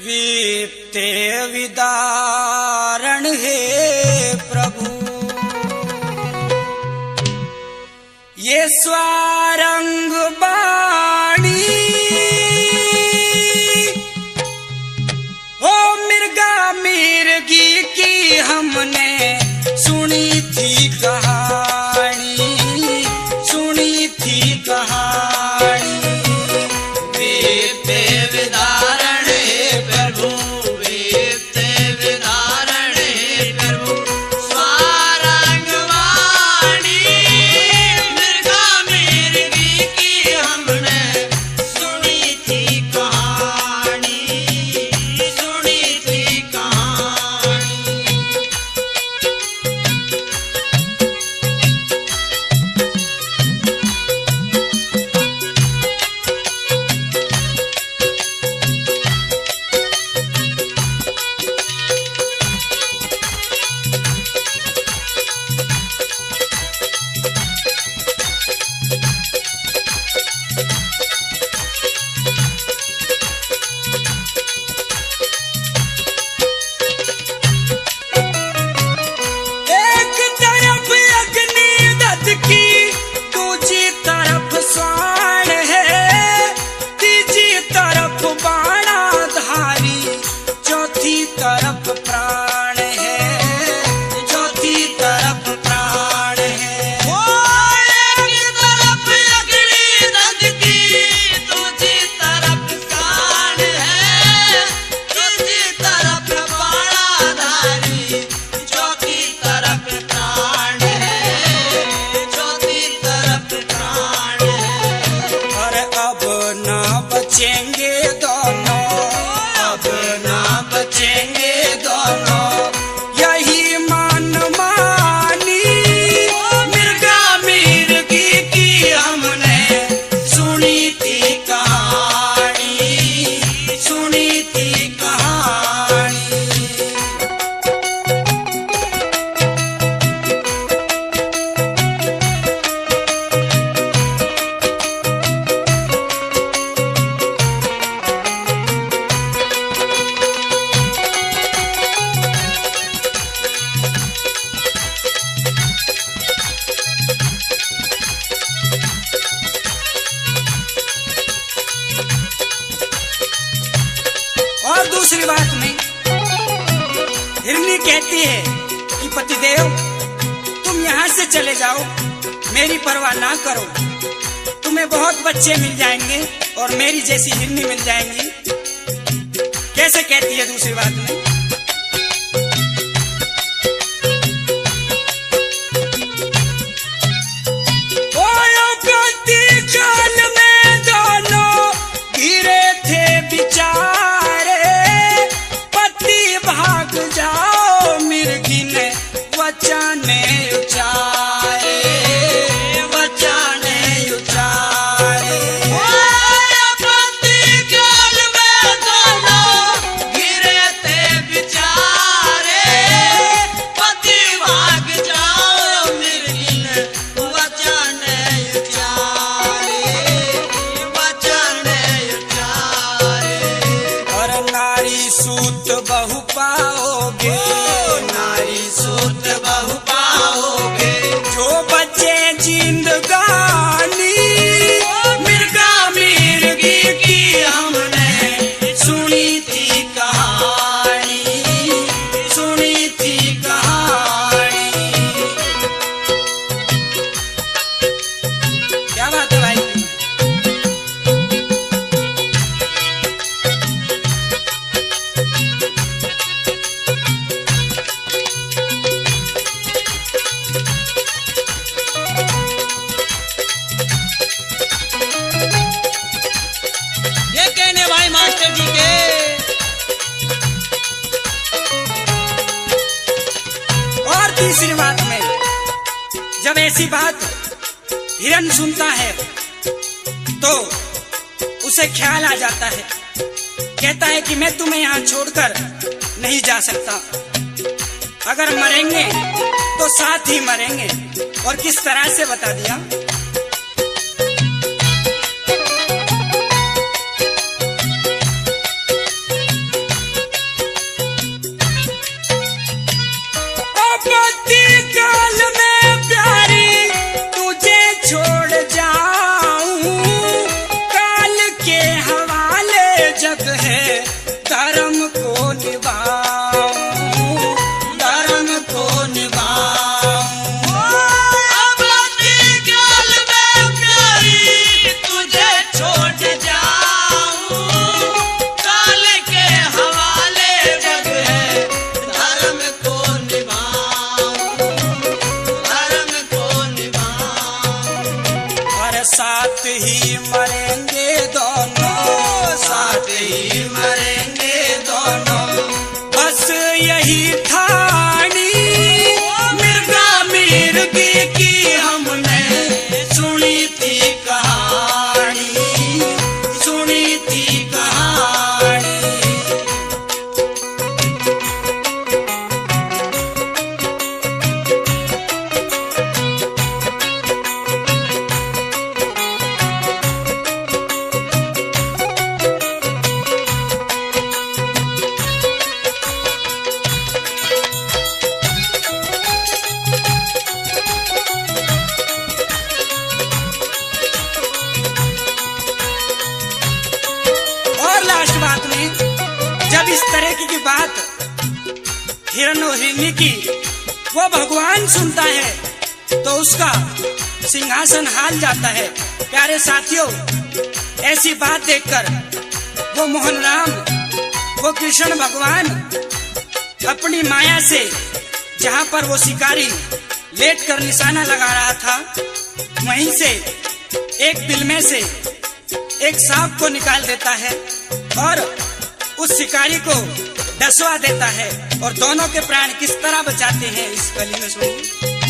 वीते विदारण हे प्रभु, ये स्वारंग बाणी ओ मिर्गा मिर्गी की हमने सुनी थी कहानी, सुनी थी कहानी। वीते विदारण हे प्रभु, वीते विदारण हे प्रभु, स्वारंगवाणी मिर्गा मिर्गी की हमने सुनी थी कहानी, सुनी थी कहानी। एक तरफ अग्नि दत्त की, दूजी तरफ स्वाण है, तीजी तरफ बाणाधारी, चौथी तरफ प्राण है, चौथी तरफ प्राण है। ओ एक तरफ अग्नि दत्त की, दूसरी तरफ कान है, तीसरी तरफ बाणाधारी, चौथी तरफ प्राण है, चौथी तरफ प्राण है। और अब ना बचेंगे दोनों, अब ना बचेंगे दोनों, यही मनमानी मिर्गा मिर्गी की हमने सुनी थी कहानी, सुनी थी कहानी। और दूसरी बात में हिरनी कहती है कि पतिदेव तुम यहाँ से चले जाओ, मेरी परवाह ना करो, तुम्हें बहुत बच्चे मिल जाएंगे और मेरी जैसी हिरनी मिल जाएंगी। कैसे कहती है दूसरी बात में? ओ युगति काल में दोनों घिरे थे बिचारे, पति भाग जाओ मिर्गी ने वचने उचारे, वचने उचारे। ओ पति काल में दोनों घिरे थे बिचारे, पति भाग जाओ मिर्गी ने वचने उचारे, वचने उचारे। और नारी सूत बहु पाओगे, नारी सूत बहु पाओगे, जो बच्चे जिंदगानी मिर्गा मिर्गी की हमने सुनी थी कहानी, सुनी थी कहानी। क्या बात है भाई? ये कहने भाई मास्टर जी के। और तीसरी बात में जब ऐसी बात हिरन सुनता है तो उसे ख्याल आ जाता है, कहता है कि मैं तुम्हें यहाँ छोड़कर नहीं जा सकता, अगर मरेंगे तो साथ ही मरेंगे। और किस तरह से बता दिया। साथ ही मरेंगे दोनों, साथ ही मरेंगे दोनों। बस यही ठानी मिर्गा मिर्गी की हमने सुनी थी कहानी, सुनी थी कहानी। जब इस तरह की बात हिरण और हिरनी की वो भगवान सुनता है तो उसका सिंहासन हाल जाता है। प्यारे साथियों, ऐसी बात देखकर वो मोहन राम, वो कृष्ण भगवान अपनी माया से जहां पर वो शिकारी लेट कर निशाना लगा रहा था, वहीं से एक बिल में से एक सांप को निकाल देता है और उस शिकारी को डसवा देता है। और दोनों के प्राण किस तरह बचाते हैं इस कली में सुनिए।